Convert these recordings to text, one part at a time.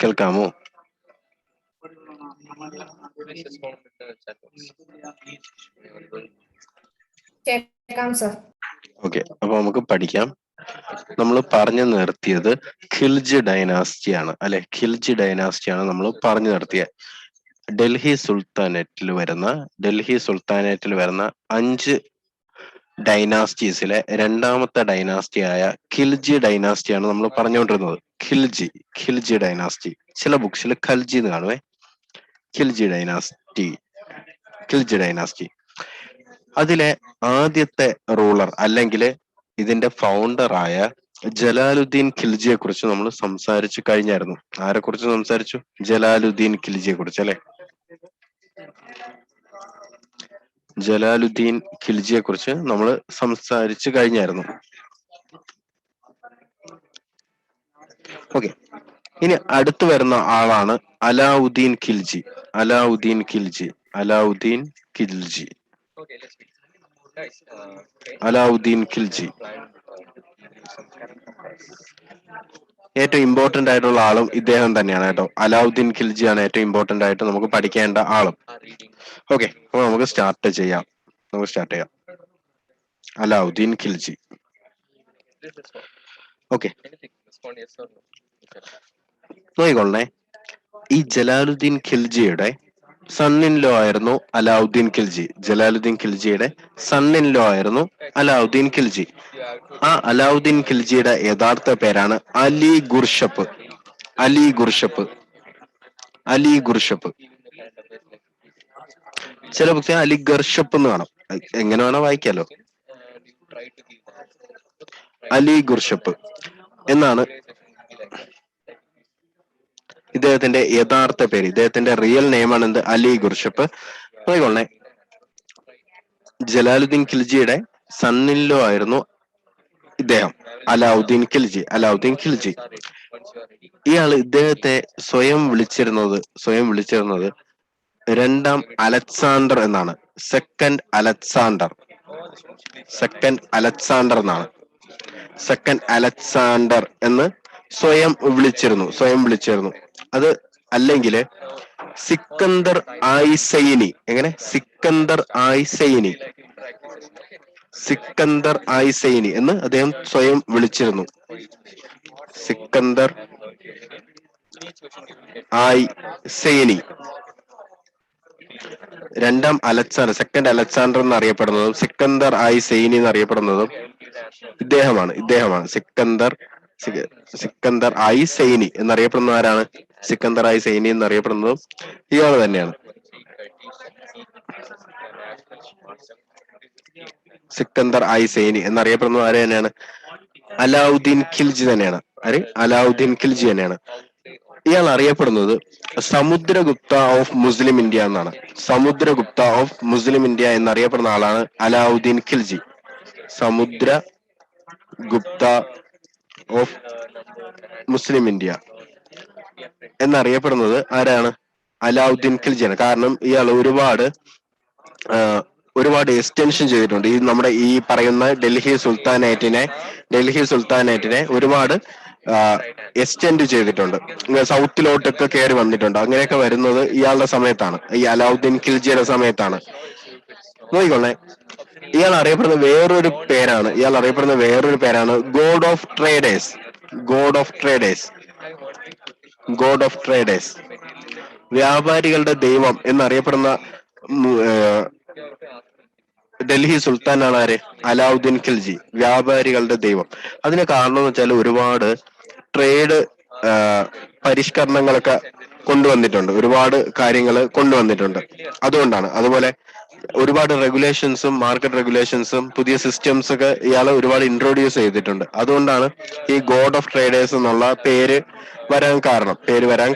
കേൾക്കാമോ? കേൾക്കാം sir. Okay, അപ്പൊ നമുക്ക് പഠിക്കാം. നമ്മൾ പറഞ്ഞു നിർത്തിയത് ഖിൽജി ഡൈനാസ്റ്റി ആണ് അല്ലെ? ഖിൽജി ഡൈനാസ്റ്റി ആണ് നമ്മൾ പറഞ്ഞു നിർത്തിയത്. ഡൽഹി സുൽത്താനേറ്റിൽ വരുന്ന 5 ഡൈനാസ്റ്റീസിലെ രണ്ടാമത്തെ ഡൈനാസ്റ്റിയായ ഖിൽജി ഡൈനാസ്റ്റിയാണ് നമ്മൾ പറഞ്ഞുകൊണ്ടിരുന്നത്. ഖിൽജി ഡൈനാസ്റ്റി. ചില ബുക്സിൽ ഖൽജി എന്ന് കാണുവേ. ഖിൽജി ഡൈനാസ്റ്റി. അതിലെ ആദ്യത്തെ റൂളർ അല്ലെങ്കിൽ ഇതിന്റെ ഫൗണ്ടറായ ജലാലുദ്ദീൻ ഖിൽജിയെ കുറിച്ച് നമ്മൾ സംസാരിച്ചു കഴിഞ്ഞായിരുന്നു. ആരെ കുറിച്ച് സംസാരിച്ചു? ജലാലുദ്ദീൻ ഖിൽജിയെ കുറിച്ച് അല്ലെ? ജലാലുദ്ദീൻ ഖിൽജിയെ കുറിച്ച് നമ്മൾ സംസാരിച്ചു കഴിഞ്ഞായിരുന്നു. ഓക്കെ, ഇനി അടുത്ത് വരുന്ന ആളാണ് അലാവുദ്ദീൻ ഖിൽജി. ഏറ്റവും ഇമ്പോർട്ടന്റ് ആയിട്ടുള്ള ആളും ഇദ്ദേഹം തന്നെയാണ് കേട്ടോ. അലാവുദ്ദീൻ ഖിൽജിയാണ് ഏറ്റവും ഇമ്പോർട്ടന്റ് ആയിട്ട് നമുക്ക് പഠിക്കേണ്ട ആളും. ഓക്കെ, അപ്പൊ നമുക്ക് സ്റ്റാർട്ട് ചെയ്യാം. അലാവുദ്ദീൻ ഖിൽജി. ഓക്കെ, നോക്കിക്കൊള്ളേ. ഈ ജലാലുദ്ദീൻ ഖിൽജിയുടെ സണ്ണിൻ ലോ ആയിരുന്നു അലാവുദ്ദീൻ ഖിൽജി. ജലാലുദ്ദീൻ ഖിൽജിയുടെ സണ്ണിൻ ലോ ആയിരുന്നു അലാവുദ്ദീൻ ഖിൽജി. ആ അലാവുദ്ദീൻ ഖിൽജിയുടെ യഥാർത്ഥ പേരാണ് അലി ഗുർഷപ്പ്. ചില പക്ഷേ അലി ഗർഷപ്പ് എന്ന് കാണാം. എങ്ങനെ വേണോ വായിക്കാലോ. അലി ഗുർഷപ്പ് എന്നാണ് ഇദ്ദേഹത്തിന്റെ യഥാർത്ഥ പേര്. ഇദ്ദേഹത്തിന്റെ റിയൽ നെയിമാണ് എന്ത്? അലി ഗുർഷപ്പ്. നോക്കിക്കൊള്ളേ, ജലാലുദ്ദീൻ ഖിൽജിയുടെ സണ്ണിൻ ലോ ആയിരുന്നു ഇദ്ദേഹം, അലാവുദ്ദീൻ ഖിൽജി. ഇദ്ദേഹത്തെ സ്വയം വിളിച്ചിരുന്നത് രണ്ടാം അലക്സാണ്ടർ എന്നാണ്. സെക്കൻഡ് അലക്സാണ്ടർ എന്നാണ്. സെക്കൻഡ് അലക്സാണ്ടർ എന്ന് സ്വയം വിളിച്ചിരുന്നു. അത് അല്ലെങ്കിൽ സിക്കന്ദർ ആയിസൈനി. എങ്ങനെ? സിക്കന്ദർ ആയിസൈനി എന്ന് അദ്ദേഹം സ്വയം വിളിച്ചിരുന്നു. സിക്കന്ദർ ആയിസൈനി. രണ്ടാം അലക്സാണ്ടർ, സെക്കൻഡ് അലക്സാണ്ടർ എന്നറിയപ്പെടുന്നതും സിക്കന്ദർ ആയിസൈനി എന്നറിയപ്പെടുന്നതും ഇദ്ദേഹമാണ്. സിക്കന്ദർ ആയിസൈനി എന്നറിയപ്പെടുന്ന ആരാണ്? സിക്കന്ദർ ആയിസൈനി എന്നറിയപ്പെടുന്നതും ഇയാൾ തന്നെയാണ്. സിക്കന്ദർ ആയിസൈനി എന്നറിയപ്പെടുന്നത് ആര് തന്നെയാണ്? അലാവുദ്ദീൻ ഖിൽജി തന്നെയാണ്. ഇയാൾ അറിയപ്പെടുന്നത് സമുദ്രഗുപ്ത ഓഫ് മുസ്ലിം ഇന്ത്യ എന്നാണ്. സമുദ്രഗുപ്ത ഓഫ് മുസ്ലിം ഇന്ത്യ എന്നറിയപ്പെടുന്ന ആളാണ് Alauddin Khilji. Samudragupta of Muslim India എന്നറിയപ്പെടുന്നത് ആരാണ്? അലാവുദ്ദീൻ ഖിൽജിയാണ്. കാരണം ഇയാൾ ഒരുപാട് എക്സ്റ്റൻഷൻ ചെയ്തിട്ടുണ്ട്. നമ്മുടെ ഈ പറയുന്ന ഡൽഹി സുൽത്താനേറ്റിനെ ഒരുപാട് എക്സ്റ്റെൻഡ് ചെയ്തിട്ടുണ്ട്. സൗത്തിലോട്ടൊക്കെ കയറി വന്നിട്ടുണ്ട്. അങ്ങനെയൊക്കെ വരുന്നത് ഇയാളുടെ സമയത്താണ്, ഈ അലാവുദ്ദീൻ ഖിൽജിയുടെ സമയത്താണ്. നോക്കിക്കൊള്ളേ, ഇയാൾ അറിയപ്പെടുന്ന വേറൊരു പേരാണ് ഗോഡ് ഓഫ് ട്രേഡേഴ്സ്. വ്യാപാരികളുടെ ദൈവം എന്നറിയപ്പെടുന്ന ഡൽഹി സുൽത്താനാണ് ആര്? അലാവുദ്ദീൻ ഖിൽജി. വ്യാപാരികളുടെ ദൈവം. അതിന് കാരണം എന്ന് വെച്ചാൽ ഒരുപാട് ട്രേഡ് പരിഷ്കരണങ്ങളൊക്കെ കൊണ്ടുവന്നിട്ടുണ്ട്. ഒരുപാട് കാര്യങ്ങൾ കൊണ്ടുവന്നിട്ടുണ്ട്. അതുകൊണ്ടാണ്. അതുപോലെ ഒരുപാട് റെഗുലേഷൻസും മാർക്കറ്റ് റെഗുലേഷൻസും പുതിയ സിസ്റ്റംസ് ഒക്കെ ഇയാൾ ഒരുപാട് ഇൻട്രൊഡ്യൂസ് ചെയ്തിട്ടുണ്ട്. അതുകൊണ്ടാണ് ഈ ഗോഡ് ഓഫ് ട്രേഡേഴ്സ് എന്നുള്ള പേര് വരാൻ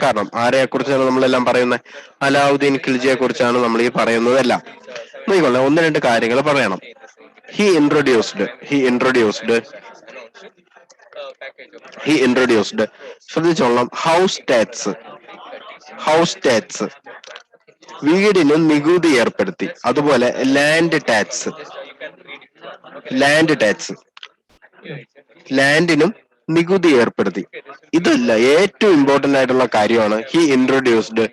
കാരണം. ആരെ കുറിച്ചാണ് നമ്മളെല്ലാം പറയുന്നത്? അലാവുദ്ദീൻ ഖിൽജിയെ കുറിച്ചാണ് നമ്മൾ ഈ പറയുന്നതെല്ലാം. നോക്കിക്കൊള്ളാം, 1-2 കാര്യങ്ങൾ പറയണം. ഹി ഇൻട്രൊഡ്യൂസ്ഡ് ശ്രദ്ധിച്ചോളാം. ഹൗസ് ടാക്സ് വീടിന് നികുതി ഏർപ്പെടുത്തി. അതുപോലെ ലാൻഡ് ടാക്സ് ലാൻഡിനും നികുതി ഏർപ്പെടുത്തി. ഇതല്ല ഏറ്റവും ഇമ്പോർട്ടന്റ് ആയിട്ടുള്ള കാര്യമാണ് he introduced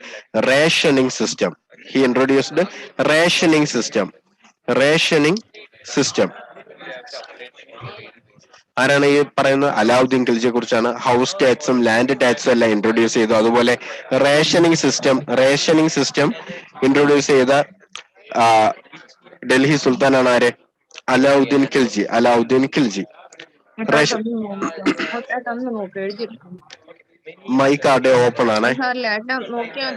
rationing system. He introduced rationing system. Rationing system ആരാണ് ഈ പറയുന്നത്? അലാവുദ്ദീൻ ഖിൽജിയെ കുറിച്ചാണ്. ഹൗസ് ടാക്സും ലാൻഡ് ടാക്സും എല്ലാം ഇൻട്രൊഡ്യൂസ് ചെയ്തു. അതുപോലെ റേഷനിങ് സിസ്റ്റം ഇൻട്രൊഡ്യൂസ് ചെയ്ത ഡൽഹി സുൽത്താനാണ് ആര്? അലാവുദ്ദീൻ ഖിൽജി. അലാവുദ്ദീൻ ഖിൽജി. റേഷൻ ഏട്ടാ ഒന്ന് നോക്ക് എഴുതിയിട്ടുണ്ട്. മൈക്ക് ആരുടെ ഓപ്പൺ ആണ്? സാറില്ല ഏട്ടാ നോക്കിയാൽ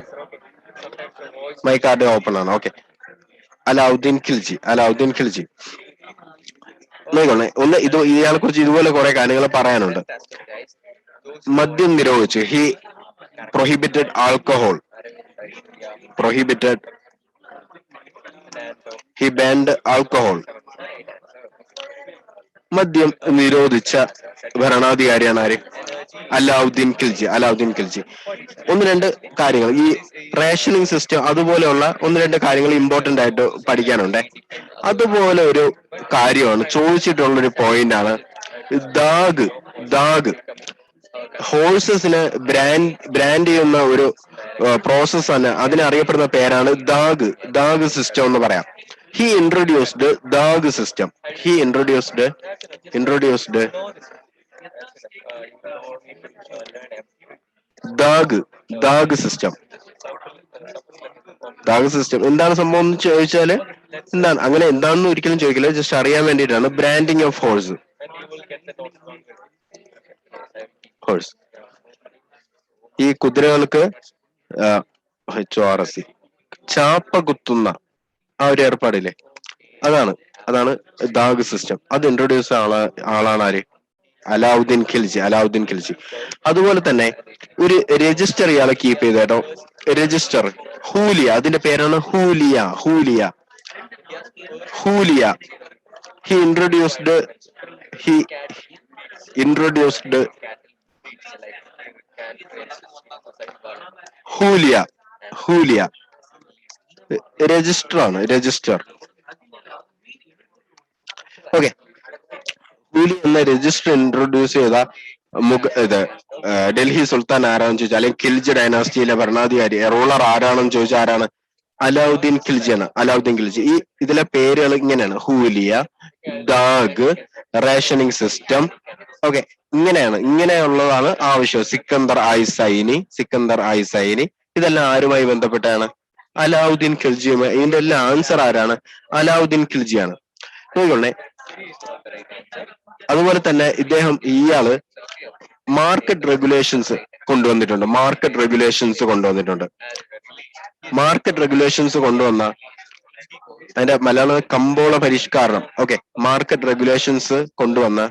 മൈക്ക് ആരുടെ ഓപ്പൺ ആണ്? ഓക്കെ. അലാവുദ്ദീൻ ഖിൽജി. അലാവുദ്ദീൻ ഖിൽജി നോക്കണേ. ഒന്ന് ഇത് ഇയാളെ കുറിച്ച് ഇതുപോലെ കുറെ കാര്യങ്ങൾ പറയാനുണ്ട്. മദ്യം നിരോധിച്ചു. He prohibited alcohol. Prohibited. He band alcohol. മദ്യം നിരോധിച്ച ഭരണാധികാരിയാണ് ആര്? അലാവുദ്ദീൻ ഖിൽജി. അലാവുദ്ദീൻ ഖിൽജി. ഒന്ന് രണ്ട് കാര്യങ്ങൾ ഈ റേഷനിങ് സിസ്റ്റം അതുപോലെയുള്ള ഒന്ന് രണ്ട് കാര്യങ്ങൾ ഇമ്പോർട്ടന്റ് ആയിട്ട് പഠിക്കാനുണ്ട്. അതുപോലെ ഒരു കാര്യമാണ് ചോദിച്ചിട്ടുള്ള ഒരു പോയിന്റ് ആണ് ദാഗ്. ദാഗ് ഹോഴ്സസിന് ബ്രാൻഡ് ചെയ്യുന്ന ഒരു പ്രോസസ് ആണ്. അതിനറിയപ്പെടുന്ന പേരാണ് ദാഗ്. ദാഗ് സിസ്റ്റം എന്ന് പറയാം. He introduced dagh system. He introduced dagh system. Dagh system എന്താണ് സംഭവം എന്ന് ചോദിച്ചാല് എന്താണ് അങ്ങനെ എന്താണെന്ന് ഒരിക്കലും ചോദിക്കില്ല, ജസ്റ്റ് അറിയാൻ വേണ്ടിയിട്ടാണ്. Branding of horse. ഈ കുതിരകൾക്ക് HORS ചാപ്പ കുത്തുന്ന ആ ഒരു ഏർപ്പാടില്ലേ, അതാണ് ദാഗ് സിസ്റ്റം. അത് ഇൻട്രൊഡ്യൂസ് ആളാണ് ആര്? അലാവുദ്ദീൻ ഖിൽജി. അലാവുദ്ദീൻ ഖിൽജി. അതുപോലെ തന്നെ ഒരു രജിസ്റ്റർ ഇയാളെ കീപ്പ് ചെയ്ത കേട്ടോ. രജിസ്റ്റർ ഹൂലിയ. അതിന്റെ പേരാണ് huliya. He introduced huliya. Register ആണ്. രജിസ്റ്റർ. ഓക്കെ. ഹൂലി എന്ന രജിസ്റ്റർ ഇൻട്രൊഡ്യൂസ് ചെയ്ത ഡൽഹി സുൽത്താൻ ആരാണെന്ന് ചോദിച്ചാൽ, അല്ലെങ്കിൽ ഖിൽജി ഡൈനാസ്റ്റിയിലെ ഭരണാധികാരി റൂളർ ആരാണെന്ന് ചോദിച്ചാൽ ആരാണ്? അലാവുദ്ദീൻ ഖിൽജിയാണ്. അലാവുദ്ദീൻ ഖിൽജി. ഇതിലെ പേരുകൾ ഇങ്ങനെയാണ്: ഹൂലിയ, ദാഗ്, റേഷനിങ് സിസ്റ്റം. ഓക്കെ, ഇങ്ങനെയുള്ളതാണ് ആവശ്യം. സിക്കന്ദർ ഐ സൈനി. ഇതെല്ലാം ആരുമായി ബന്ധപ്പെട്ടാണ്? അലാവുദ്ദീൻ ഖിൽജിയുമായി. ഇതിന്റെ എല്ലാം ആൻസർ ആരാണ്? അലാവുദ്ദീൻ ഖിൽജിയാണ്. നോക്കിക്കൊള്ളേ. അതുപോലെ തന്നെ ഇയാള് മാർക്കറ്റ് റെഗുലേഷൻസ് കൊണ്ടുവന്നിട്ടുണ്ട്. മാർക്കറ്റ് റെഗുലേഷൻസ് കൊണ്ടുവന്ന അതിന്റെ മലയാളം കമ്പോള പരിഷ്കരണം. ഓക്കെ, മാർക്കറ്റ് റെഗുലേഷൻസ് കൊണ്ടുവന്ന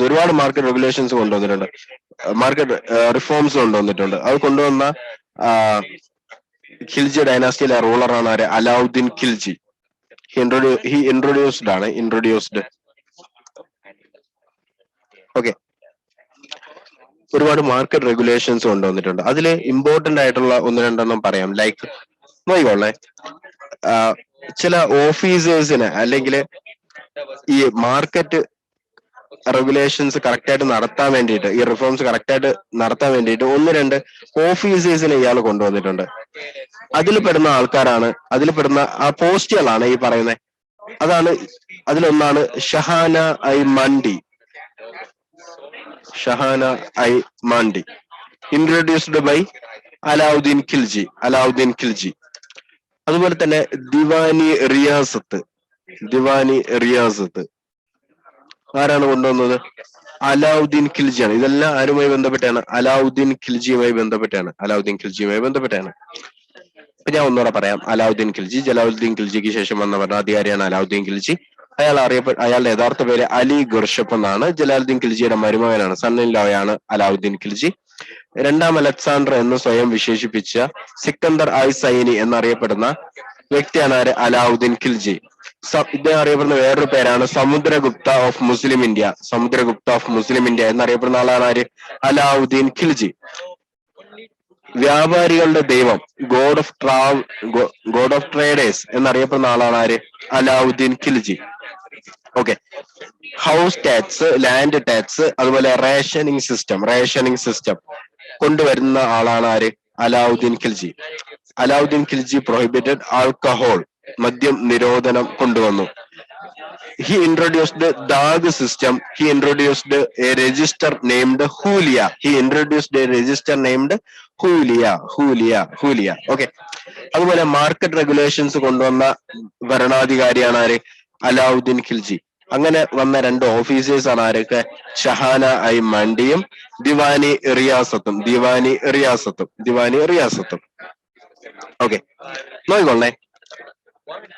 ഒരുപാട് മാർക്കറ്റ് റെഗുലേഷൻസ് കൊണ്ടുവന്നിട്ടുണ്ട്. മാർക്കറ്റ് റിഫോംസ് കൊണ്ടുവന്നിട്ടുണ്ട്. അത് കൊണ്ടുവന്ന ഖിൽജി ഡൈനാസ്റ്റിയിലെ റൂളറാണ് ആര്? Alauddin Khilji. He introduced. Okay, ഒരുപാട് മാർക്കറ്റ് റെഗുലേഷൻസ് കൊണ്ടുവന്നിട്ടുണ്ട്. അതില് ഇമ്പോർട്ടന്റ് ആയിട്ടുള്ള ഒന്ന് രണ്ടെണ്ണം പറയാം. ലൈക്ക് നോക്കിക്കോളെ, ചില ഓഫീസേഴ്സിന് അല്ലെങ്കിൽ ഈ മാർക്കറ്റ് റെഗുലേഷൻസ് കറക്റ്റ് ആയിട്ട് നടത്താൻ വേണ്ടിയിട്ട്, ഈ റിഫോംസ് കറക്റ്റ് ആയിട്ട് നടത്താൻ വേണ്ടിയിട്ട് ഒന്ന് രണ്ട് ഓഫീസേഴ്സിനെ ഇയാൾ കൊണ്ടുവന്നിട്ടുണ്ട്. അതിൽ പെടുന്ന ആ പോസ്റ്റുകളാണ് ഈ പറയുന്നത്. അതിലൊന്നാണ് ഷഹാന ഐ മാണ്ടി. Introduced by Alauddin Khilji. അതുപോലെ തന്നെ ദിവാനി റിയാസത്ത് ആരാണ് കൊണ്ടുവന്നത്? അലാവുദ്ദീൻ ഖിൽജിയാണ്. ഇതെല്ലാം ആരുമായി ബന്ധപ്പെട്ടാണ്? അലാവുദ്ദീൻ ഖിൽജിയുമായി ബന്ധപ്പെട്ടാണ്. അപ്പൊ ഞാൻ ഒന്നുകൂടെ പറയാം. അലാവുദ്ദീൻ ഖിൽജി, ജലാലുദ്ദീൻ ഖിൽജിക്ക് ശേഷം വന്ന ഭരണാധികാരിയാണ് അലാവുദ്ദീൻ ഖിൽജി. അയാളുടെ യഥാർത്ഥ പേര് അലി ഗുർഷപ്പ് എന്നാണ്. ജലാലുദ്ദീൻ ഖിൽജിയുടെ മരുമകനാണ്, സൺ-ഇൻ ലോയാണ് അലാവുദ്ദീൻ ഖിൽജി. രണ്ടാം അലക്സാണ്ടർ എന്ന് സ്വയം വിശേഷിപ്പിച്ച സിക്കന്ദർ ഐ സൈനി എന്നറിയപ്പെടുന്ന വ്യക്തിയാണ് ആര്? അലാവുദ്ദീൻ ഖിൽജി. ഇദ്ദേഹം അറിയപ്പെടുന്ന വേറൊരു പേരാണ് സമുദ്രഗുപ്ത ഓഫ് മുസ്ലിം ഇന്ത്യ എന്നറിയപ്പെടുന്ന ആളാണ് ആര്? അലാവുദ്ദീൻ ഖിൽജി. വ്യാപാരികളുടെ ദൈവം, ഗോഡ് ഓഫ് ട്രേഡേഴ്സ് എന്നറിയപ്പെടുന്ന ആളാണ് ആര്? Alauddin Khilji. Okay. House tax, land tax, അതുപോലെ റേഷനിങ് സിസ്റ്റം കൊണ്ടുവരുന്ന ആളാണ് ആര്? അലാവുദ്ദീൻ ഖിൽജി. അലാവുദ്ദീൻ ഖിൽജി പ്രൊഹിബിറ്റഡ് ആൽക്കഹോൾ, മദ്യം നിരോധനം കൊണ്ടുവന്നു. He introduced the Dag system. He introduced a register named Hulia. Hulia. Okay. അതുപോലെ മാർക്കറ്റ് റെഗുലേഷൻസ് കൊണ്ടുവന്ന ഭരണാധികാരിയാണ് ആര്? അലാവുദ്ദീൻ ഖിൽജി. അങ്ങനെ വന്ന രണ്ട് ഓഫീസേഴ്സ് ആണ് ആരൊക്കെ? Shahana I മണ്ടിയും Deewani റിയാസത്തും. Okay, നോക്കിക്കൊള്ളേ.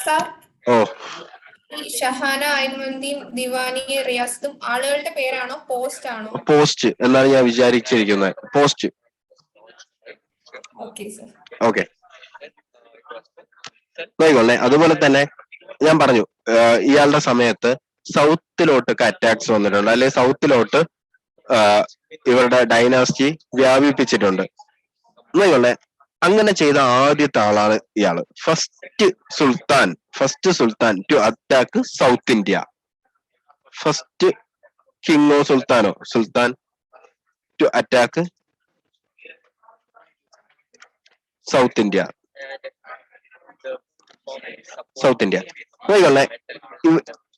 Sir, ഓ, ഈ ഷഹാന അയ്മന്തിയും ദിവാനി റിയാസത്തും ആളുകളുടെ പേരാണോ പോസ്റ്റ് ആണോ? പോസ്റ്റ് എന്നാണ് ഞാൻ വിചാരിച്ചിരിക്കുന്നത്. പോസ്റ്റ്. Okay sir. ഓക്കെ, നോക്കിക്കൊള്ളേ. അതുപോലെ തന്നെ ഞാൻ പറഞ്ഞു, ഇയാളുടെ സമയത്ത് സൗത്തിലോട്ടൊക്കെ അറ്റാക്സ് വന്നിട്ടുണ്ട്, അല്ലെങ്കിൽ സൗത്തിലോട്ട് ഇവരുടെ ഡൈനാസ്റ്റി വ്യാപിപ്പിച്ചിട്ടുണ്ട്. നോക്കിക്കൊള്ളേ, അങ്ങനെ ചെയ്ത ആദ്യത്തെ ആളാണ് ഇയാള്. First sultan to attack South India. First കിങ്ങോ sultan to attack South India. നോക്കിക്കൊള്ളേ,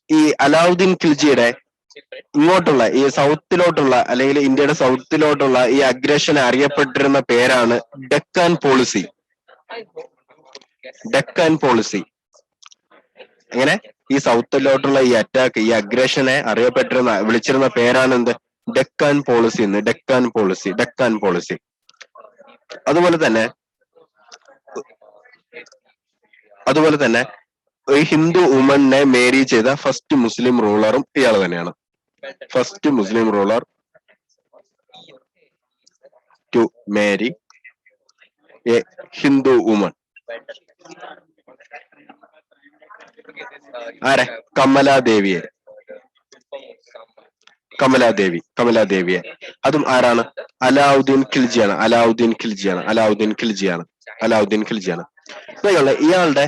ഈ അലാവുദ്ദീൻ ഖിൽജിയുടെ ഇങ്ങോട്ടുള്ള ഈ സൗത്തിലോട്ടുള്ള അല്ലെങ്കിൽ ഇന്ത്യയുടെ സൗത്തിലോട്ടുള്ള ഈ അഗ്രഷൻ അറിയപ്പെട്ടിരുന്ന പേരാണ് ഡെക്കാൻ പോളിസി. അങ്ങനെ ഈ സൗത്തിലോട്ടുള്ള ഈ അറ്റാക്ക്, ഈ അഗ്രഷനെ വിളിച്ചിരുന്ന പേരാണ് എന്ത്? ഡെക്കാൻ പോളിസി. അതുപോലെ തന്നെ ഒരു ഹിന്ദു വുമനെ മേരി ചെയ്ത ഫസ്റ്റ് മുസ്ലിം റൂളറും ഇയാൾ തന്നെയാണ്. First Muslim ruler to marry a Hindu woman. ആരെ? കമലാദേവിയെ. അതും ആരാണ്? അലാവുദ്ദീൻ ഖിൽജിയാണ്. ഇയാളുടെ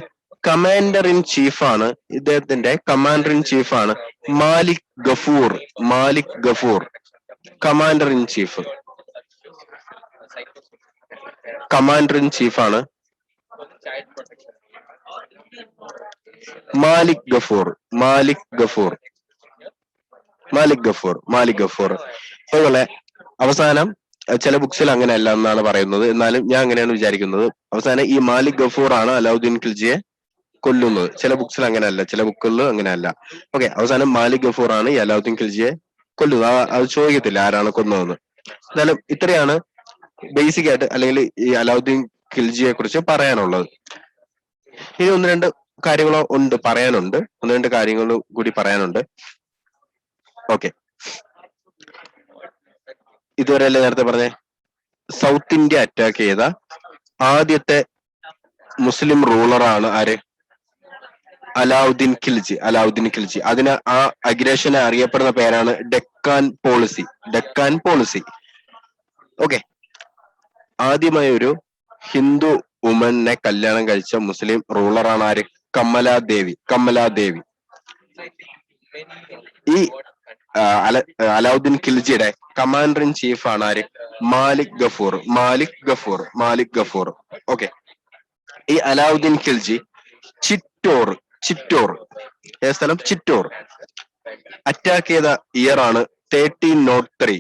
കമാൻഡർ ഇൻ ചീഫാണ്, ഇദ്ദേഹത്തിന്റെ കമാൻഡർ ഇൻ ചീഫാണ് മാലിക് ഗഫൂർ. കമാൻഡർ ഇൻ ചീഫാണ് മാലിക് ഗഫൂർ. അതുപോലെ അവസാനം ചില ബുക്സിൽ അങ്ങനെയല്ല എന്നാണ് പറയുന്നത്, എന്നാലും ഞാൻ അങ്ങനെയാണ് വിചാരിക്കുന്നത്. അവസാനം ഈ മാലിക് ഗഫൂർ ആണ് അലാവുദ്ദീൻ ഖിൽജിയെ കൊല്ലുന്നത്. ചില ബുക്സിൽ അങ്ങനെയല്ല, ചില ബുക്കുകളിൽ അങ്ങനെയല്ല. ഓക്കെ, അവസാനം മാലിക് ഗഫൂർ ആണ് ഈ അലാവുദ്ദീൻ ഖിൽജിയെ കൊല്ലുന്നത്. അത് ചോദിക്കത്തില്ല ആരാണ് കൊന്നതെന്ന്. എന്നാലും ഇത്രയാണ് ബേസിക് ആയിട്ട് അല്ലെങ്കിൽ ഈ അലാവുദ്ദീൻ ഖിൽജിയെ കുറിച്ച് പറയാനുള്ളത്. ഇനി ഒന്ന് രണ്ട് കാര്യങ്ങളോ പറയാനുണ്ട്. കൂടി പറയാനുണ്ട്. ഓക്കെ, ഇതുവരെയല്ലേ നേരത്തെ പറഞ്ഞേ സൗത്ത് ഇന്ത്യ അറ്റാക്ക് ചെയ്ത ആദ്യത്തെ മുസ്ലിം റൂളറാണ് ആര്? അലാവുദ്ദീൻ ഖിൽജി. അതിന് ആ അഗ്രഷനെ അറിയപ്പെടുന്ന പേരാണ് ഡെക്കാൻ പോളിസി. ഓക്കെ, ആദ്യമായി ഒരു ഹിന്ദു വുമനെ കല്യാണം കഴിച്ച മുസ്ലിം റൂളറാണ് ആര്? കമലാദേവി. ഈ അലാവുദ്ദീൻ ഖിൽജിയുടെ കമാൻഡർ ഇൻ ചീഫ് ആണ് ആര്? മാലിക് ഗഫൂർ. ഓക്കെ, ഈ അലാവുദ്ദീൻ ഖിൽജി ചിറ്റോർ സ്ഥലം ചിറ്റോർ അറ്റാക്ക് ചെയ്ത ഇയർ ആണ് 1303.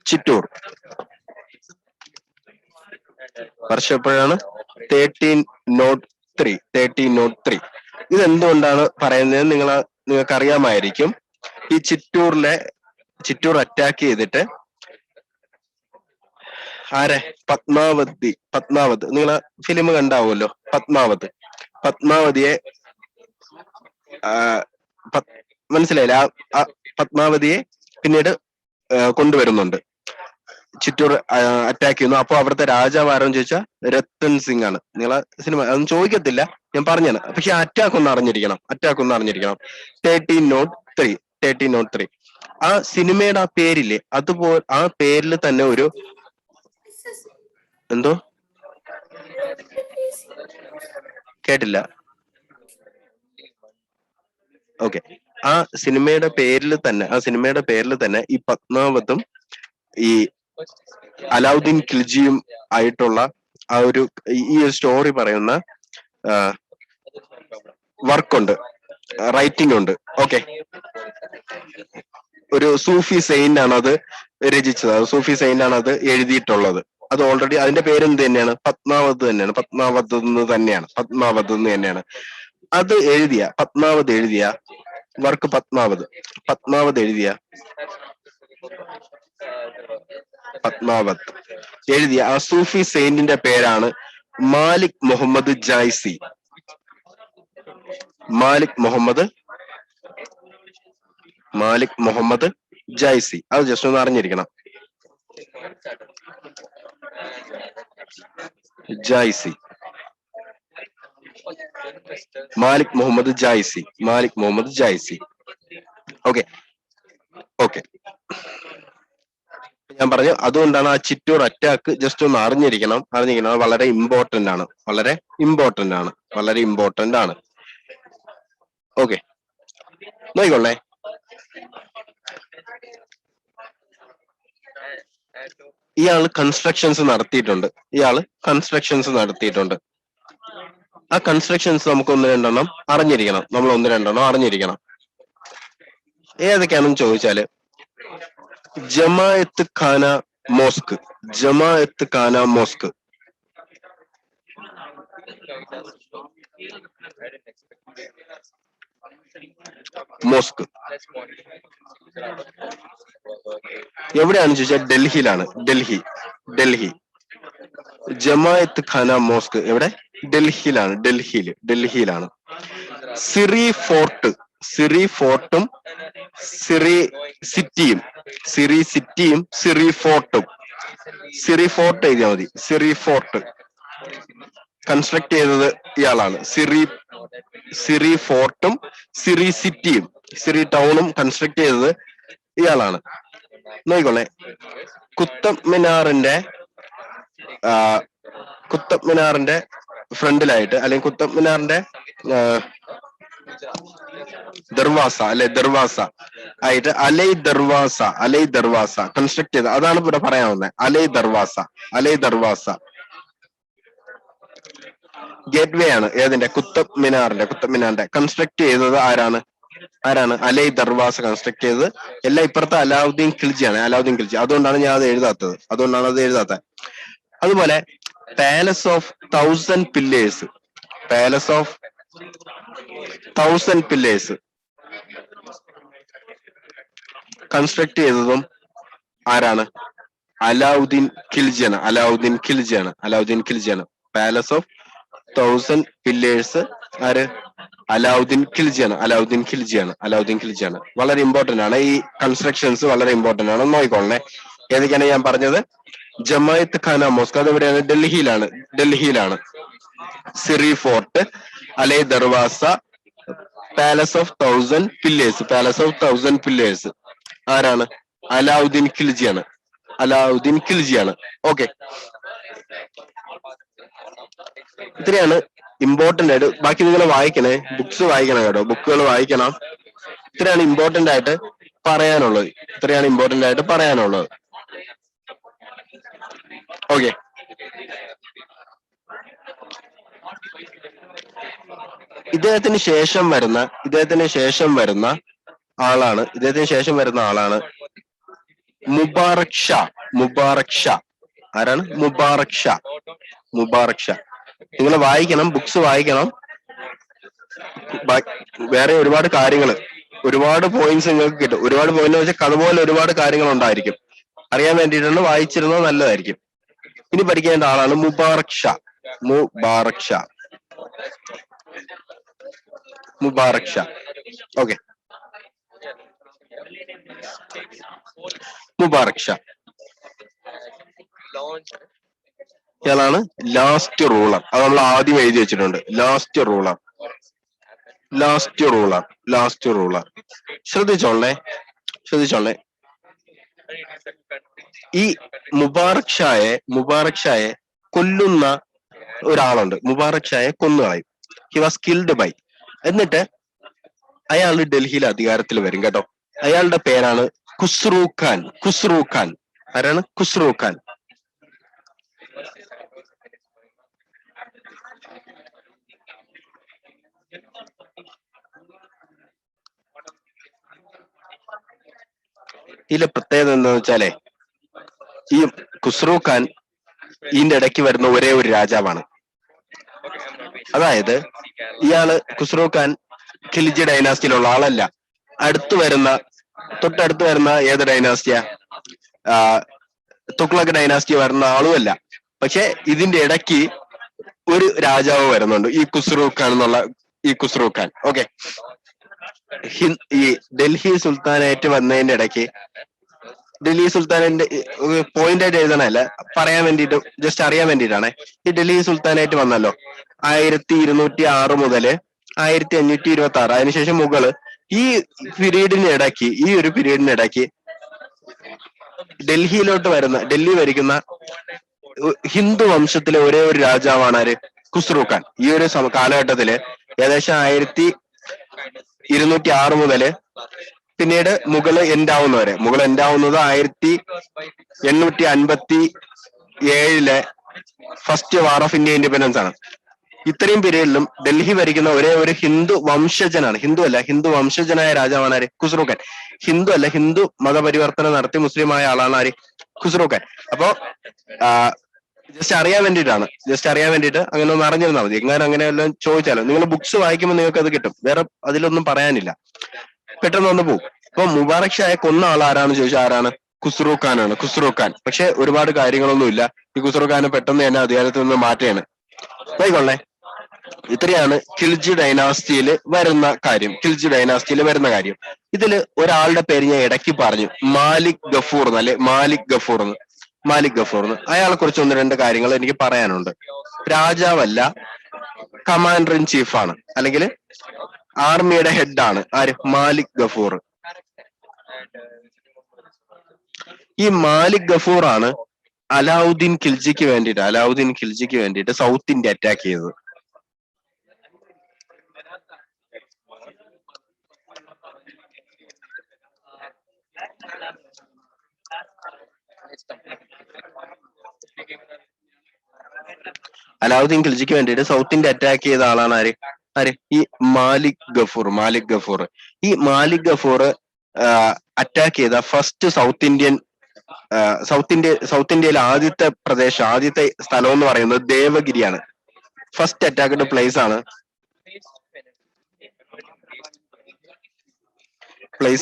ചിറ്റൂർ വർഷം എപ്പോഴാണ്? 1303. ഇതെന്തുകൊണ്ടാണ് പറയുന്നത് നിങ്ങൾക്ക് അറിയാമായിരിക്കും. ഈ ചിറ്റൂർ അറ്റാക്ക് ചെയ്തിട്ട് ആരെ? പത്മാവത്. നിങ്ങൾ ഫിലിം കണ്ടാവുമല്ലോ, പത്മാവതിയെ മനസ്സിലായില്ല? ആ പത്മാവതിയെ പിന്നീട് കൊണ്ടുവരുന്നുണ്ട്. ചിറ്റൂർ അറ്റാക്ക് ചെയ്യുന്നു. അപ്പൊ അവിടുത്തെ രാജാവ് ആരെന്ന് ചോദിച്ചാൽ രത്തൻ സിംഗ് ആണ്. നിങ്ങൾ സിനിമ അതൊന്നും ചോദിക്കത്തില്ല, ഞാൻ പറഞ്ഞാണ്. പക്ഷെ അറ്റാക്ക് ഒന്ന് അറിഞ്ഞിരിക്കണം. 1303. ആ സിനിമയുടെ ആ പേരില്ലേ, അതുപോലെ ആ പേരിൽ തന്നെ ഒരു കേട്ടില്ല. ഓക്കെ, ആ സിനിമയുടെ പേരിൽ തന്നെ ഈ പത്മാവതും ഈ അലാവുദ്ദീൻ ഖിൽജിയും ആയിട്ടുള്ള ആ ഒരു ഈ ഒരു സ്റ്റോറി പറയുന്ന വർക്കുണ്ട്, റൈറ്റിംഗ് ഉണ്ട്. ഓക്കെ, ഒരു സൂഫി സെയിന്റ് ആണ് അത് രചിച്ചത്, സൂഫി സെയിന്റ് ആണ് അത് എഴുതിയിട്ടുള്ളത്. അത് ഓൾറെഡി അതിന്റെ പേര് എന്ത് തന്നെയാണ്? പത്മാവത് തന്നെയാണ്. പത്മാവത് എന്ന് തന്നെയാണ്. അത് എഴുതിയ പത്മാവത് എഴുതിയ വർക്ക് പത്മാവത് എഴുതിയ ആ സൂഫി സെയിന്റിന്റെ പേരാണ് മാലിക് മുഹമ്മദ് ജായ്സി. മാലിക് മുഹമ്മദ് ജായ്സി. അത് ജസ്റ്റ് ഒന്ന് അറിഞ്ഞിരിക്കണം. ജായ്സി, മാലിക് മുഹമ്മദ് ജായ്സി. ഓക്കെ, ഞാൻ പറഞ്ഞു അതുകൊണ്ടാണ് ആ ചിറ്റൂർ അറ്റാക്ക് ജസ്റ്റ് ഒന്ന് അറിഞ്ഞിരിക്കണം. വളരെ ഇമ്പോർട്ടന്റ് ആണ്. ഓക്കെ, നോക്കിക്കൊള്ളേ. ഇയാള് കൺസ്ട്രക്ഷൻസ് നടത്തിയിട്ടുണ്ട്. ആ കൺസ്ട്രക്ഷൻസ് നമുക്ക് ഒന്ന് രണ്ടെണ്ണം അറിഞ്ഞിരിക്കണം. ഏതൊക്കെയാണെന്ന് ചോദിച്ചാല് ജമാഅത്ത് ഖാന മോസ്ക്. എവിടെയാണെന്ന് ചോദിച്ചാൽ ഡൽഹിയിലാണ്. ഡൽഹി ജമാഅത്ത് ഖാന മോസ്ക് എവിടെ? ഡൽഹിയിലാണ്. സിറി ഫോർട്ടും സിറി ഫോർട്ട് എഴുതിയാൽ മതി. സിറി ഫോർട്ട് കൺസ്ട്രക്ട് ചെയ്തത് ഇയാളാണ്. സിറി ഫോർട്ടും സിറി ടൗണും കൺസ്ട്രക്ട് ചെയ്തത് ഇയാളാണ്. നോക്കിക്കോളെ, കുത്തബ് മിനാറിന്റെ ഫ്രണ്ടിലായിട്ട്, അല്ലെങ്കിൽ കുത്തബ് മിനാറിന്റെ ദർവാസ ആയിട്ട് അലൈ ദർവാസ കൺസ്ട്രക്ട് ചെയ്ത, അതാണ് ഇവിടെ പറയാവുന്നത്. അലൈ ദർവാസ ഗേറ്റ് വേ ആണ്. ഏതിന്റെ? കുത്തബ് മിനാറിന്റെ കൺസ്ട്രക്ട് ചെയ്തത് ആരാണ്? അലൈ ദർവാസ കൺസ്ട്രക്ട് ചെയ്തത്. എല്ലാം ഇപ്പുറത്തെ അലാവുദ്ദീൻ ഖിൽജിയാണ്. അതുകൊണ്ടാണ് ഞാൻ അത് എഴുതാത്തത്. അതുപോലെ പാലസ് ഓഫ് 1000 പില്ലേഴ്സ് കൺസ്ട്രക്ട് ചെയ്തതും ആരാണ്? അലാവുദ്ദീൻ ഖിൽജിയാണ്. പാലസ് ഓഫ് 1000 പില്ലേഴ്സ് ആര്? അലാവുദ്ദീൻ ഖിൽജിയാണ്. വളരെ ഇമ്പോർട്ടന്റ് ആണ് ഈ കൺസ്ട്രക്ഷൻസ്, വളരെ ഇമ്പോർട്ടന്റ് ആണ്. നോക്കിക്കോളെ ഏതൊക്കെയാണ് ഞാൻ പറഞ്ഞത്. ജമാഅത്ത് ഖാന മോസ്ക് അതെവിടെയാണ്? ഡൽഹിയിലാണ്. സിറി ഫോർട്ട്, അലൈ ദർവാസ, പാലസ് ഓഫ് 1000 പില്ലേഴ്സ് ആരാണ്? അലാവുദ്ദീൻ ഖിൽജിയാണ്. ഓക്കെ, ഇത്രയാണ് ഇമ്പോർട്ടന്റ് ആയിട്ട്. ബാക്കി നിങ്ങൾ വായിക്കണേ, ബുക്സ് വായിക്കണം കേട്ടോ, ബുക്കുകൾ വായിക്കണം. ഇത്രയാണ് ഇമ്പോർട്ടന്റ് ആയിട്ട് പറയാനുള്ളത്. ഓക്കെ, ഇദ്ദേഹത്തിന് ശേഷം വരുന്ന ആളാണ് മുബാറക് ഷാ. ആരാണ്? മുബാറക് ഷാ. നിങ്ങൾ വായിക്കണം, ബുക്സ് വായിക്കണം. വേറെ ഒരുപാട് പോയിന്റ്സ് നിങ്ങൾക്ക് കിട്ടും. ഒരുപാട് പോയിന്റ് വെച്ചാൽ അതുപോലെ ഒരുപാട് കാര്യങ്ങൾ ഉണ്ടായിരിക്കും. അറിയാൻ വേണ്ടിയിട്ടാണ് വായിച്ചിരുന്നത്, നല്ലതായിരിക്കും. ഇനി പഠിക്കേണ്ട ആളാണ് മുബാറക് ഷാ. ഓക്കെ, മുബാറക് ഷാ ഇയാളാണ് ലാസ്റ്റ് റൂളർ. അത് നമ്മൾ ആദ്യം എഴുതി വെച്ചിട്ടുണ്ട്. Last ruler. ശ്രദ്ധിച്ചോളേ. ഈ മുബാറക് ഷായെ കൊല്ലുന്ന ഒരാളുണ്ട്, മുബാറക് ഷായെ കൊന്നുകളയും. He was killed by. എന്നിട്ട് അയാൾ ഡൽഹിയിൽ അധികാരത്തിൽ വരും കേട്ടോ. അയാളുടെ പേരാണ് ഖുസ്രു ഖാൻ. ഖുസ്രു ഖാൻ ആരാണ്? ഖുസ്രു ഖാൻ. ഇതിലെ പ്രത്യേകത എന്താന്ന് വെച്ചാലേ, ഈ ഖുസ്രു ഖാൻ ഇതിന്റെ ഇടയ്ക്ക് വരുന്ന ഒരേ ഒരു രാജാവാണ്. അതായത് ഇയാള് ഖുസ്രു ഖാൻ ഖിൽജി ഡൈനാസ്റ്റിയിലുള്ള ആളല്ല. തൊട്ടടുത്ത് വരുന്ന ഏത് ഡൈനാസ്റ്റിയാ? തുഗ്ലക് ഡൈനാസ്റ്റി വരുന്ന ആളുമല്ല. പക്ഷെ ഇതിന്റെ ഇടയ്ക്ക് ഒരു രാജാവ് വരുന്നുണ്ട്, ഈ ഖുസ്രു ഖാൻ എന്നുള്ള ഈ ഖുസ്രു ഖാൻ. ഓക്കെ, ഈ ഡൽഹി സുൽത്താനേറ്റ് വന്നതിന്റെ ഇടയ്ക്ക്, ഡൽഹി സുൽത്താനേറ്റ് പോയിന്റ് ആയിട്ട് എഴുതണല്ല, പറയാൻ വേണ്ടിയിട്ട്, ജസ്റ്റ് അറിയാൻ വേണ്ടിയിട്ടാണ്. ഈ ഡൽഹി സുൽത്താനേറ്റ് വന്നല്ലോ 1206 മുതല് 1526, അതിനുശേഷം മുഗള്. ഈ ഒരു പീരീഡിനിടയ്ക്ക് ഡൽഹി ഭരിക്കുന്ന ഹിന്ദു വംശത്തിലെ ഒരേ ഒരു രാജാവാണ് ആര്? ഖുസ്രു ഖാൻ. ഈ ഒരു കാലഘട്ടത്തില് ഏകദേശം 1206 മുതല് പിന്നീട് മുഗള് എൻഡ് ആവുന്നവരെ, മുഗൾ എൻഡ് ആവുന്നത് 1857 first war of India independence ആണ്. ഇത്രയും പീരീഡിലും ഡൽഹി ഭരിക്കുന്ന ഒരേ ഒരു ഹിന്ദു വംശജനാണ്, ഹിന്ദു വംശജനായ രാജാവാണ് ആര്? ഖുസ്രു ഖാൻ. ഹിന്ദു മതപരിവർത്തനം നടത്തി മുസ്ലിമായ ആളാണ് ആര്? ഖുസ്രു ഖാൻ. അപ്പോ ജസ്റ്റ് അറിയാൻ വേണ്ടിയിട്ട് അങ്ങനെ ഒന്ന് അറിഞ്ഞിരുന്നാൽ മതി. അങ്ങനെ എല്ലാം ചോദിച്ചാലോ, നിങ്ങൾ ബുക്സ് വായിക്കുമ്പോൾ നിങ്ങൾക്ക് അത് കിട്ടും. വേറെ അതിലൊന്നും പറയാനില്ല, പെട്ടെന്ന് ഒന്ന് പോകും. അപ്പൊ മുബാറക് ഷായെ കൊന്ന ആൾ ആരാന്ന് ചോദിച്ചാൽ ആരാണ്? ഖുസ്രു ഖാനാണ്. ഖുസ്രു ഖാൻ. പക്ഷെ ഒരുപാട് കാര്യങ്ങളൊന്നുമില്ല. ഈ ഖുസ്രു ഖാനെ പെട്ടെന്ന് തന്നെ അധികാരത്തിൽ നിന്ന് മാറ്റുകയാണ്. ആയിക്കൊള്ളേ, ഇത്രയാണ് ഖിൽജി ഡൈനാസ്റ്റിയിൽ വരുന്ന കാര്യം. ഇതില് ഒരാളുടെ പേര് ഞാൻ ഇടയ്ക്ക് പറഞ്ഞു, മാലിക് ഗഫൂർ എന്നല്ലേ? മാലിക് ഗഫൂർ. അയാളെ കുറിച്ച് ഒന്ന് രണ്ട് കാര്യങ്ങൾ എനിക്ക് പറയാനുണ്ട്. രാജാവല്ല, കമാൻഡർ ഇൻ ചീഫ് ആണ്, അല്ലെങ്കിൽ ആർമിയുടെ ഹെഡ് ആണ്. ആര്? മാലിക് ഗഫൂർ. ഈ മാലിക് ഗഫൂർ ആണ് അലാവുദ്ദീൻ ഖിൽജിക്ക് വേണ്ടിയിട്ട് സൗത്ത് ഇന്ത്യ അറ്റാക്ക് ചെയ്തത്. അലാവുദ്ദീൻ ഖിൽജിക്ക് വേണ്ടിയിട്ട് സൗത്ത് ഇന്ത്യ അറ്റാക്ക് ചെയ്ത ആളാണ് ആര്? ഈ മാലിക് ഗഫൂർ. ഈ മാലിക് ഗഫൂർ അറ്റാക്ക് ചെയ്ത ഫസ്റ്റ് സൗത്ത് ഇന്ത്യയിലെ ആദ്യത്തെ സ്ഥലം എന്ന് പറയുന്നത് ദേവഗിരിയാണ്. ഫസ്റ്റ് അറ്റാക്ക്ഡ് പ്ലേസ്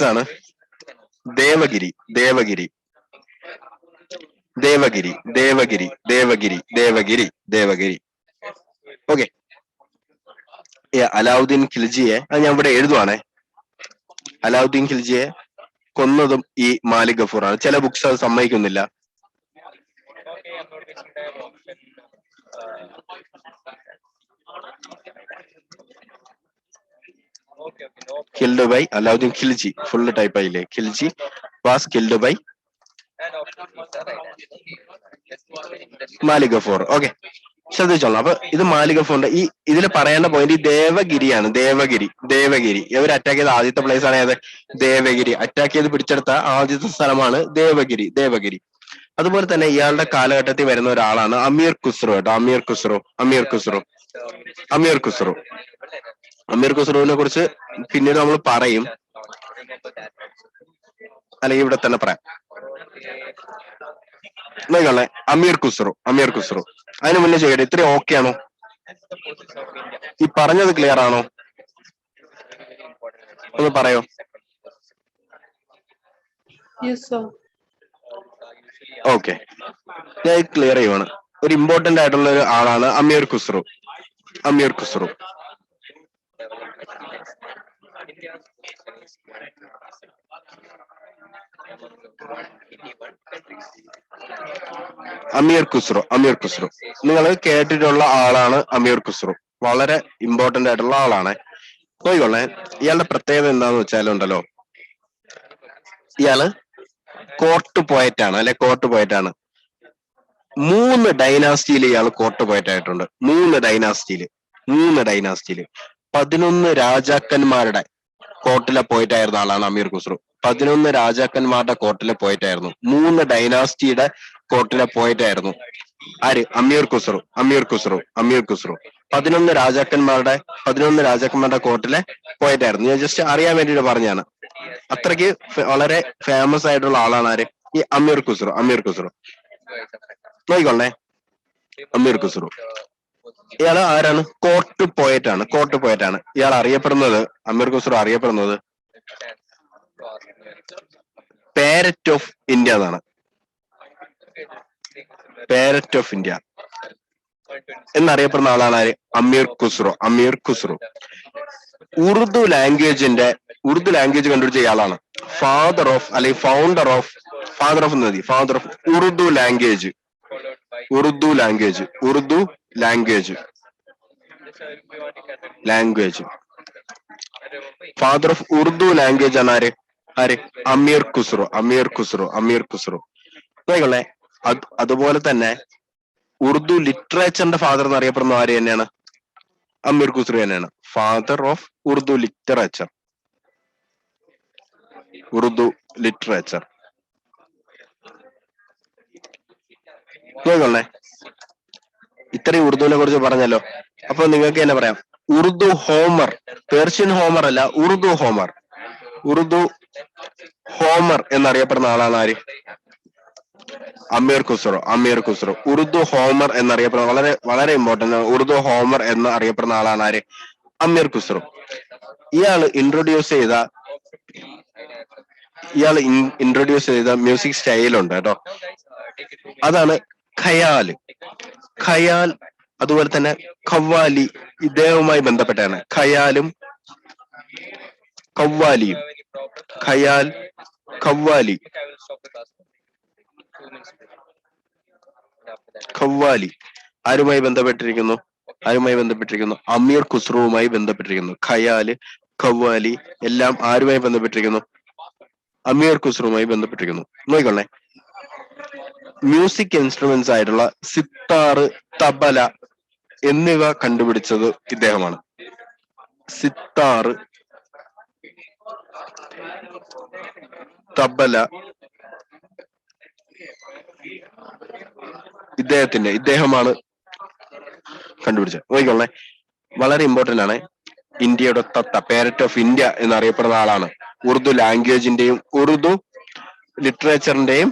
ആണ് ദേവഗിരി. ഓക്കെ, അലാവുദ്ദീൻ ഖിൽജിയെ ഞാൻ ഇവിടെ എഴുതുവാണേ. അലാവുദ്ദീൻ ഖിൽജിയെ കൊന്നതും ഈ മാലിക് ഗഫൂർ ആണ്. ചില ബുക്സ് അത് സമ്മതിക്കുന്നില്ല. killed by Alauddin Khilji. Full type ആയില്ലേ? Khilji was killed by Malik Gafoor. Okay, ശ്രദ്ധിച്ചോളാം. അപ്പൊ ഇത് മാലിക് ഗഫൂറിന്റെ ഇതിൽ പറയേണ്ട പോയിന്റ് ഈ ദേവഗിരിയാണ്. ദേവഗിരി ഇവർ അറ്റാക്ക് ചെയ്ത ആദ്യത്തെ പ്ലേസ് ആണ് ഏത്? ദേവഗിരി. അറ്റാക്ക് ചെയ്ത് പിടിച്ചെടുത്ത ആദ്യത്തെ സ്ഥലമാണ് ദേവഗിരി. അതുപോലെ തന്നെ ഇയാളുടെ കാലഘട്ടത്തിൽ വരുന്ന ഒരാളാണ് അമീർ ഖുസ്രു കേട്ടോ. അമീർ ഖുസ്രുവിനെ കുറിച്ച് പിന്നീട് നമ്മൾ പറയും, അല്ലെങ്കിൽ ഇവിടെ തന്നെ പറയാം. നോക്കണേ, അമീർ ഖുസ്രു. അതിനു മുന്നേ ചോദിക്കട്ടെ, ഇത്രയും ഓക്കെ ആണോ? ഈ പറഞ്ഞത് ക്ലിയർ ആണോ? ഒന്ന് പറയോ? ഓക്കെ, ഞാൻ ക്ലിയർ ചെയ്യുവാണ്. ഒരു ഇമ്പോർട്ടന്റ് ആയിട്ടുള്ള ഒരു ആളാണ് അമീർ ഖുസ്രു. അമീർ ഖുസ്രു നിങ്ങൾ കേട്ടിട്ടുള്ള ആളാണ് അമീർ ഖുസ്രു. വളരെ ഇമ്പോർട്ടന്റ് ആയിട്ടുള്ള ആളാണ്. നോക്കിക്കൊള്ളേ, ഇയാളുടെ പ്രത്യേകത എന്താന്ന് വെച്ചാലുണ്ടല്ലോ, ഇയാള് കോർട്ട് പോയറ്റാണ്. മൂന്ന് ഡൈനാസ്റ്റിയിൽ ഇയാൾ കോർട്ട് പോയിന്റ് ആയിട്ടുണ്ട്. മൂന്ന് ഡൈനാസ്റ്റിയില് 11 രാജാക്കന്മാരുടെ കോർട്ടിലെ പോയിന്റ് ആയിരുന്ന ആളാണ് അമീർ ഖുസ്രു. 11 രാജാക്കന്മാരുടെ കോർട്ടിലെ പോയിന്റ് ആയിരുന്നു. 3 ഡൈനാസ്റ്റിയുടെ കോർട്ടിലെ പോയിന്റ് ആയിരുന്നു ആര്? അമീർ ഖുസ്രു. 11 രാജാക്കന്മാരുടെ കോർട്ടിലെ പോയിന്റ് ആയിരുന്നു. ഞാൻ ജസ്റ്റ് അറിയാൻ വേണ്ടിയിട്ട് പറഞ്ഞാണ്. അത്രയ്ക്ക് വളരെ ഫേമസ് ആയിട്ടുള്ള ആളാണ് ആര്? ഈ അമീർ ഖുസ്രു. നോക്കിക്കൊള്ളേ, അമീർ ഖുസ്രു ഇയാള് ആരാണ്? കോർട്ട് പോയറ്റ് ആണ്. ഇയാൾ അറിയപ്പെടുന്നത്, അമീർ ഖുസ്രു അറിയപ്പെടുന്നത് പാരറ്റ് ഓഫ് ഇന്ത്യ എന്നാണ്. പാരറ്റ് ഓഫ് ഇന്ത്യ എന്നറിയപ്പെടുന്ന ആളാണ് ആര്? അമീർ ഖുസ്രു. ഉറുദു ലാംഗ്വേജ് കണ്ടുപിടിച്ച ഇയാളാണ്. Father of Urdu language. Father of Urdu language ആണ് ആര്? അമീർ ഖുസ്രു. നോക്കിക്കൊള്ളേ, അതുപോലെ തന്നെ ഉറുദു ലിറ്ററേച്ചറിന്റെ ഫാദർ എന്ന് അറിയപ്പെടുന്ന ആര് തന്നെയാണ്? അമീർ ഖുസ്രു തന്നെയാണ്. Father of Urdu literature. നോക്കിക്കൊള്ളേ, ഇത്രയും ഉറുദുവിനെ കുറിച്ച് പറഞ്ഞല്ലോ. അപ്പൊ നിങ്ങൾക്ക് തന്നെ പറയാം, ഉറുദു ഹോമർ, പേർഷ്യൻ ഹോമർ അല്ല, ഉറുദു ഹോമർ എന്നറിയപ്പെടുന്ന ആളാണ് ആര്? അമീർ ഖുസ്രു. ഉറുദു ഹോമർ എന്നറിയപ്പെടുന്ന, വളരെ വളരെ ഇമ്പോർട്ടന്റ്, ഉറുദു ഹോമർ എന്ന് അറിയപ്പെടുന്ന ആളാണ് ആര്? അമീർ ഖുസ്രു. ഇയാൾ ഇൻട്രൊഡ്യൂസ് ചെയ്ത മ്യൂസിക് സ്റ്റൈലുണ്ട് കേട്ടോ. അതാണ് ഖയാൽ. അതുപോലെ തന്നെ ഖവ്വാലി ഇദ്ദേഹവുമായി ബന്ധപ്പെട്ടാണ്. ഖയാലും ഖവ്വാലിയും. ഖവ്വാലി ആരുമായി ബന്ധപ്പെട്ടിരിക്കുന്നു? അമീർ ഖുസ്രുവുമായി ബന്ധപ്പെട്ടിരിക്കുന്നു. ഖയാല്, ഖവ്വാലി എല്ലാം ആരുമായി ബന്ധപ്പെട്ടിരിക്കുന്നു? അമീർ ഖുസ്രുവുമായി ബന്ധപ്പെട്ടിരിക്കുന്നു. നോക്കിക്കൊള്ളേ, മ്യൂസിക് ഇൻസ്ട്രുമെന്റ്സ് ആയിട്ടുള്ള സിത്താർ, തബല എന്നിവ കണ്ടുപിടിച്ചത് ഇദ്ദേഹമാണ്. സിത്താർ, തബല ഇദ്ദേഹമാണ് കണ്ടുപിടിച്ചത്. നോക്കിക്കൊള്ളേ, വളരെ ഇമ്പോർട്ടന്റ് ആണ്. ഇന്ത്യയുടെ പാരറ്റ് ഓഫ് ഇന്ത്യ എന്നറിയപ്പെടുന്ന ആളാണ്. ഉറുദു ലാംഗ്വേജിന്റെയും ഉറുദു ലിറ്ററേച്ചറിന്റെയും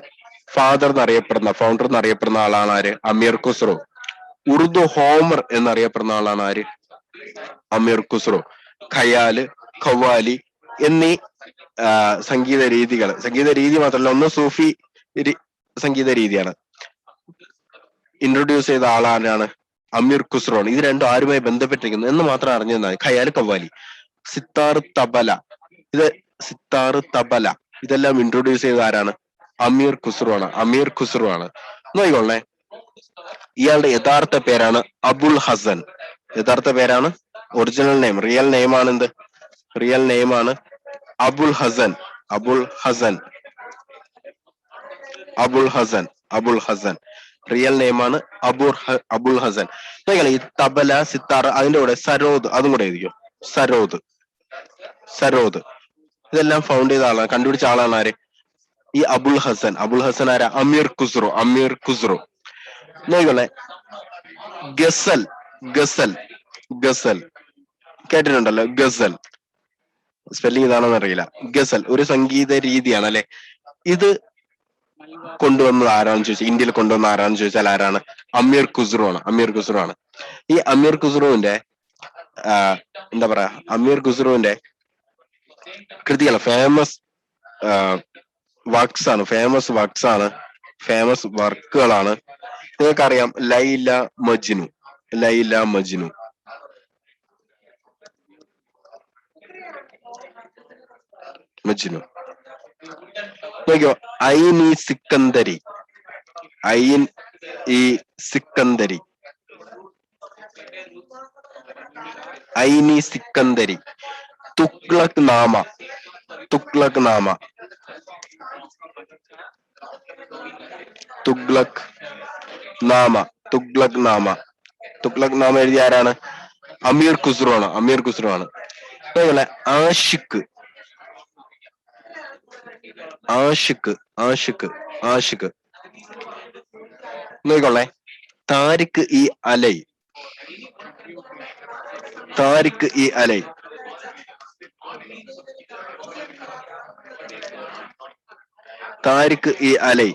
ഫൗണ്ടർ എന്നറിയപ്പെടുന്ന ആളാണ് ആര്? അമീർ ഖുസ്രു. ഉറുദു ഹോമർ എന്നറിയപ്പെടുന്ന ആളാണ് ആര്? അമീർ ഖുസ്രു. ഖയാല്, ഖവ്വാലി എന്നീ സംഗീത രീതി മാത്രമല്ല, ഒന്ന് സൂഫി സംഗീത രീതിയാണ്. ഇൻട്രൊഡ്യൂസ് ചെയ്ത ആളാണ് അമീർ ഖുസ്രു ആണ്. ഇത് രണ്ടും ആരുമായി ബന്ധപ്പെട്ടിരിക്കുന്നു എന്ന് മാത്രം അറിഞ്ഞാൽ. ഖയാൽ, ഖവ്വാലി, സിത്താർ, തബല ഇതെല്ലാം ഇൻട്രൊഡ്യൂസ് ചെയ്ത ആരാണ്? അമീർ ഖുസ്രു ആണ്. നോക്കിക്കൊള്ളേ, ഇയാളുടെ യഥാർത്ഥ പേരാണ് Abul Hasan. Original name, real name ആണ് അബുൽ ഹസൻ. റിയൽ നെയിം ആണ് അബുൽ ഹസൻ. ഈ തബല, സിത്താർ, അതിന്റെ കൂടെ സരോദ്, അതും കൂടെ എഴുതിക്കോ. സരോദ് ഇതെല്ലാം ഫൗണ്ട് ചെയ്ത ആളാണ്, കണ്ടുപിടിച്ച ആളാണ് ആര്? ഈ അബുൽ ഹസൻ ആരാ? അമീർ ഖുസ്രു. നോക്കിക്കൊള്ളേ, ഗസൽ കേട്ടിട്ടുണ്ടല്ലോ. സ്പെല്ലിംഗ് ഇതാണെന്ന് അറിയില്ല. ഗസൽ ഒരു സംഗീത രീതിയാണ് അല്ലെ. ഇത് കൊണ്ടുവന്നത് ആരാന്ന് ചോദിച്ചാൽ, ഇന്ത്യയിൽ കൊണ്ടുവന്ന ആരാന്ന് ചോദിച്ചാൽ ആരാണ്? അമീർ ഖുസ്രു ആണ്. ഈ അമീർ ഖുസ്രുവിന്റെ കൃതികൾ ഫേമസ് വർക്കുകളാണ്. നിങ്ങൾക്കറിയാം ലൈല മജ്നു. നോക്കിയോ, ഐൻ ഇ സിക്കന്ദരി, തുഗ്ലക് നാമ, തുഗ്ലക് നാമ. തുഗ്ലക് നാമ. തുഗ്ലക് നാമ എഴുതിയ ആരാണ്? അമീർ ഖുസ്രു ആണ്. അമീർ ഖുസ്രു ആണ്. അതേപോലെ ആഷിഖ്. ആഷിഖ് ആഷിഖ് ആഷിഖ് നോക്കിക്കൊള്ളേ. താരിഖ് ഇ അലൈ. താരിഖ് ഇ അലൈ. താരിഖ് ഇ അലൈ.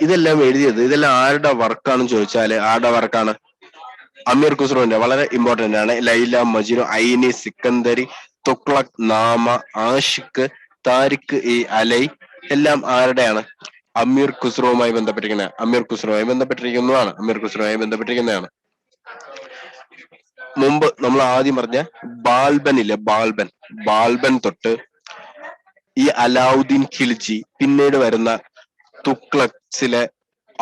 ഇതെല്ലാം എഴുതിയത്, ഇതെല്ലാം ആരുടെ വർക്കാണെന്ന് ചോദിച്ചാല് ആരുടെ വർക്കാണ്? അമീർ ഖുസ്രുവിന്റെ. വളരെ ഇമ്പോർട്ടന്റ് ആണ്. ലൈല, മജ്നു, ഐനി, സിക്കന്ദരി, തുഗ്ലക് നാമ, ആഷിഖ്, താരിഖ് ഇ അലൈ എല്ലാം ആരുടെയാണ്? അമീർ ഖുസ്രുവുമായി ബന്ധപ്പെട്ടിരിക്കുന്ന, അമീർ ഖുസ്രുവുമായി ബന്ധപ്പെട്ടിരിക്കുന്നതാണ്. അമീർ ഖുസ്രുവുമായി ബന്ധപ്പെട്ടിരിക്കുന്നതാണ്. മുമ്പ് നമ്മൾ ആദ്യം പറഞ്ഞ ബാൽബൻ ഇല്ലേ, ബാൽബൻ. ബാൽബൻ തൊട്ട് ഈ അലാവുദ്ദീൻ ഖിൽജി, പിന്നീട് വരുന്ന തുഗ്ലക്സിലെ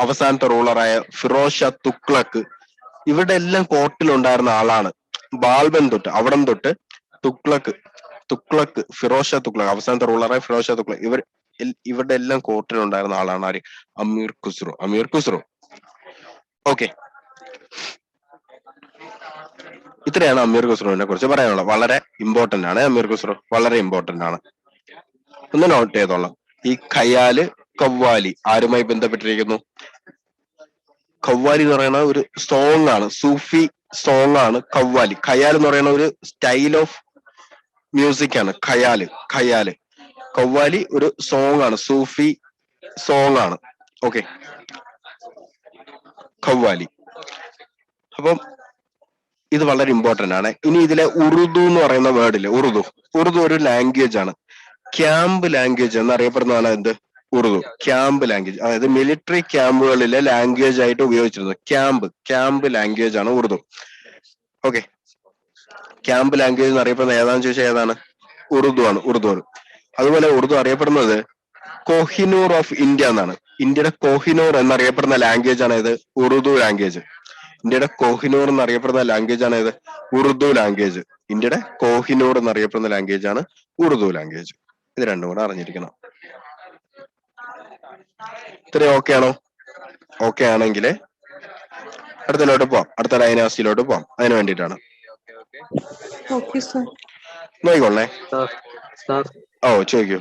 അവസാനത്തെ റൂളറായ ഫിറോസ് ഷാ തുഗ്ലക്, ഇവരുടെ എല്ലാം കോർട്ടിലുണ്ടായിരുന്ന ആളാണ്. ബാൽബൻ തൊട്ട് അവിടം തൊട്ട് തുഗ്ലക് ഫിറോസ് ഷാ തുഗ്ലക്, അവസാനത്തെ റൂളറായ ഫിറോസ് ഷാ തുഗ്ലക്, ഇവരുടെ എല്ലാം കോർട്ടിലുണ്ടായിരുന്ന ആളാണ് ആര്? അമീർ ഖുസ്രു. അമീർ ഖുസ്രു. ഓക്കെ, ഇത്രയാണ് അമീർ ഖുസ്രുവിനെ കുറിച്ച് പറയാനുള്ളത്. വളരെ ഇമ്പോർട്ടന്റ് ആണ് അമീർ ഖുസ്രു, വളരെ ഇമ്പോർട്ടന്റ് ആണ്. ഒന്ന് നോട്ട് ചെയ്തോളാം. ഈ ഖയാല്, ഖവ്വാലി ആരുമായി ബന്ധപ്പെട്ടിരിക്കുന്നു? ഖവ്വാലി എന്ന് പറയുന്ന ഒരു സോങ് ആണ്, സൂഫി സോങ് ആണ് ഖവ്വാലി. ഖയാൽ എന്ന് പറയുന്ന ഒരു സ്റ്റൈൽ ഓഫ് മ്യൂസിക് ആണ് ഖയാല്. ഖയാല്. ഖവ്വാലി ഒരു സോങ് ആണ്, സൂഫി സോങ് ആണ്. ഓക്കെ, ഖവ്വാലി. അപ്പം ഇത് വളരെ ഇമ്പോർട്ടന്റ് ആണ്. ഇനി ഇതിലെ ഉറുദു എന്ന് പറയുന്ന വേർഡില്, ഉറുദു ഒരു ലാംഗ്വേജ് ആണ്. ക്യാമ്പ് ലാംഗ്വേജ് എന്നറിയപ്പെടുന്നതാണ് എന്ത്? ഉറുദു. ക്യാമ്പ് ലാംഗ്വേജ്, അതായത് മിലിറ്ററി ക്യാമ്പുകളിലെ ലാംഗ്വേജ് ആയിട്ട് ഉപയോഗിച്ചിരുന്നത്. ക്യാമ്പ് ലാംഗ്വേജ് ആണ് ഉറുദു. ഓക്കെ, ക്യാമ്പ് ലാംഗ്വേജ് എന്ന് അറിയപ്പെടുന്ന ഏതാണെന്ന് ചോദിച്ചാൽ ഏതാണ്? ഉറുദു ആണ്. അതുപോലെ ഉറുദു അറിയപ്പെടുന്നത് കോഹിനൂർ ഓഫ് ഇന്ത്യ എന്നാണ്. ഇന്ത്യയുടെ കോഹിനൂർ എന്നറിയപ്പെടുന്ന ലാംഗ്വേജ് ആണ് ഏത്? ഉറുദു ലാംഗ്വേജ്. ഇന്ത്യയുടെ കോഹിനൂർ എന്നറിയപ്പെടുന്ന ലാംഗ്വേജ് ആണ് ഏത്? ഉറുദു ലാംഗ്വേജ്. ഇന്ത്യയുടെ കോഹിനൂർ എന്നറിയപ്പെടുന്ന ലാംഗ്വേജ് ആണ് ഉറുദു ലാംഗ്വേജ്. ഇത് രണ്ടും കൂടെ അറിഞ്ഞിരിക്കണം. ഇത്രയും ഓക്കെ ആണോ? ഓക്കെ ആണെങ്കിൽ അടുത്തതിലോട്ട് പോവാം, അടുത്ത ഡൈനാസ്റ്റിയിലോട്ട് പോവാം. അതിന് വേണ്ടിയിട്ടാണ്. നോക്കിക്കൊള്ളേ. ഓ, ചോദിക്കൂ.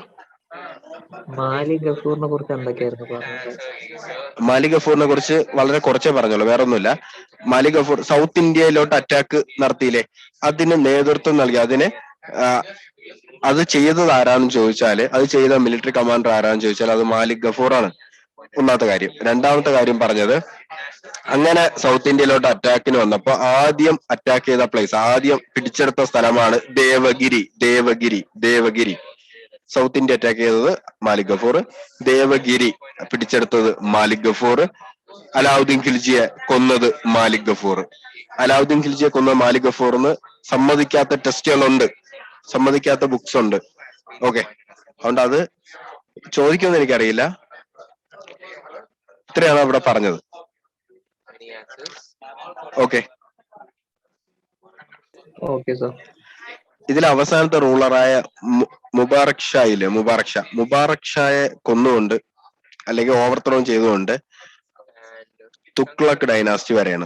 മാലിക് ഗഫൂറിനെ കുറിച്ച് എന്തൊക്കെയായിരുന്നു പറഞ്ഞത്? മാലിക് ഗഫൂറിനെ കുറിച്ച് വളരെ കുറച്ചേ പറഞ്ഞോളൂ, വേറെ ഒന്നുമില്ല. മാലിക് ഗഫൂർ സൗത്ത് ഇന്ത്യയിലോട്ട് അറ്റാക്ക് നടത്തിയില്ലേ, അതിന് നേതൃത്വം നൽകി. അത് ചെയ്തത് ആരാണെന്ന് ചോദിച്ചാല്, അത് ചെയ്ത മിലിറ്ററി കമാൻഡർ ആരാണെന്ന് ചോദിച്ചാൽ അത് മാലിക് ഗഫൂർ ആണ്. ഒന്നാമത്തെ കാര്യം. രണ്ടാമത്തെ കാര്യം പറഞ്ഞത്, അങ്ങനെ സൗത്ത് ഇന്ത്യയിലോട്ട് അറ്റാക്കിന് വന്നപ്പോ ആദ്യം അറ്റാക്ക് ചെയ്ത പ്ലേസ്, ആദ്യം പിടിച്ചെടുത്ത സ്ഥലമാണ് ദേവഗിരി. സൗത്ത് ഇന്ത്യ അറ്റാക്ക് ചെയ്തത് മാലിക് ഗഫൂർ, ദേവഗിരി പിടിച്ചെടുത്തത് മാലിക് ഗഫൂർ, അലാവുദ്ദീൻ ഖിൽജിയെ കൊന്നത് മാലിക് ഗഫൂർ. അലാവുദ്ദീൻ ഖിൽജിയെ കൊന്ന മാലിക് ഗഫൂറിന് സമ്മതിക്കാത്ത ടെസ്റ്റുകളുണ്ട്, സമ്മതിക്കാത്ത ബുക്സ് ഉണ്ട്. ഓക്കെ, അതുകൊണ്ട് അത് ചോദിക്കുമെന്ന് എനിക്കറിയില്ല. ഇത്രയാണ് അവിടെ പറഞ്ഞത്. Okay, okay sir. ഇതിൽ അവസാനത്തെ റൂളറായ മുബാറക് ഷാ ഇല്ലേ, മുബാറക് ഷായെ കൊന്നുകൊണ്ട് അല്ലെങ്കിൽ ഓവർത്രോ ചെയ്തുകൊണ്ട് തുഗ്ലക് ഡൈനാസ്റ്റി വരെയാണ്.